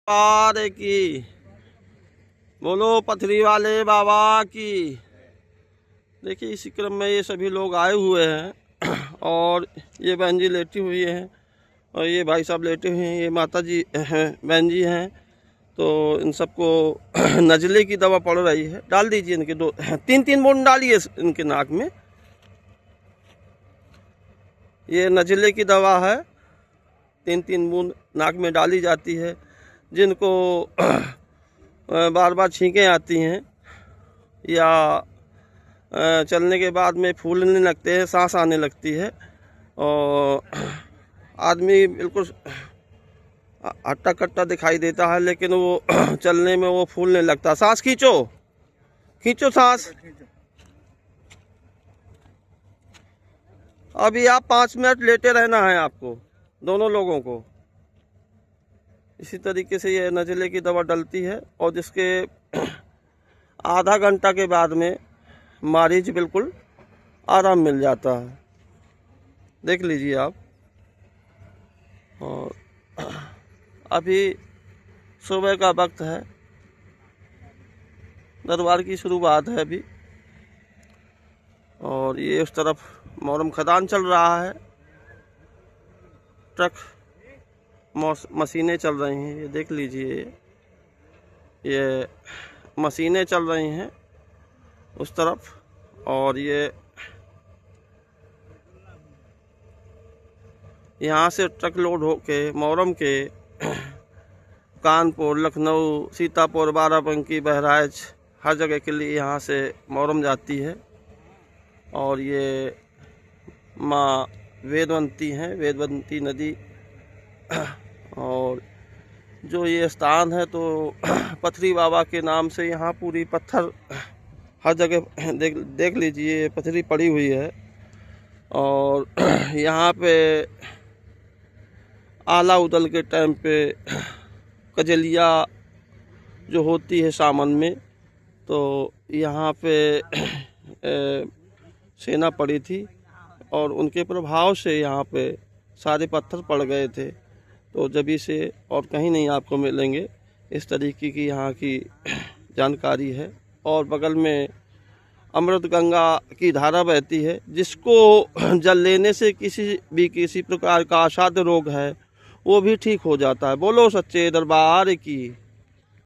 पार की बोलो, पथरी वाले बाबा की। देखिए इसी क्रम में ये सभी लोग आए हुए हैं और ये बहन जी लेटी हुई हैं और ये भाई साहब लेटे हुए हैं, ये माता जी हैं, बहन जी हैं। तो इन सबको नजले की दवा पड़ रही है। डाल दीजिए इनके 2-3 बूंद डालिए इनके नाक में। ये नजले की दवा है, 3 बूंद नाक में डाली जाती है। जिनको बार बार छींकें आती हैं या चलने के बाद में फूलने लगते हैं, सांस आने लगती है और आदमी बिल्कुल हट्टा कट्टा दिखाई देता है, लेकिन वो चलने में वो फूलने लगता है। सांस खींचो, खींचो सांस। अभी आप 5 मिनट लेटे रहना है आपको, दोनों लोगों को। इसी तरीके से ये नज़ले की दवा डलती है और जिसके आधा घंटा के बाद में मरीज बिल्कुल आराम मिल जाता है। देख लीजिए आप। और अभी सुबह का वक्त है, दरबार की शुरुआत है अभी। और ये उस तरफ मोरम खदान चल रहा है, ट्रक मशीनें चल रही हैं। ये देख लीजिए, ये मशीनें चल रही हैं उस तरफ। और ये यहाँ से ट्रक लोड होके मोरम के कानपुर, लखनऊ, सीतापुर, बाराबंकी, बहराइच हर जगह के लिए यहाँ से मोरम जाती है। और ये माँ वेदवंती हैं, वेदवंती नदी। और जो ये स्थान है तो पथरी बाबा के नाम से यहाँ पूरी पत्थर हर जगह देख लीजिए पथरी पड़ी हुई है। और यहाँ पे आला उदल के टाइम पे कजलिया जो होती है सावन में, तो यहाँ पे सेना पड़ी थी और उनके प्रभाव से यहाँ पे सारे पत्थर पड़ गए थे। तो जभी से और कहीं नहीं आपको मिलेंगे इस तरीके की यहाँ की जानकारी है। और बगल में अमृत गंगा की धारा बहती है, जिसको जल लेने से किसी प्रकार का असाध्य रोग है वो भी ठीक हो जाता है। बोलो सच्चे दरबार की।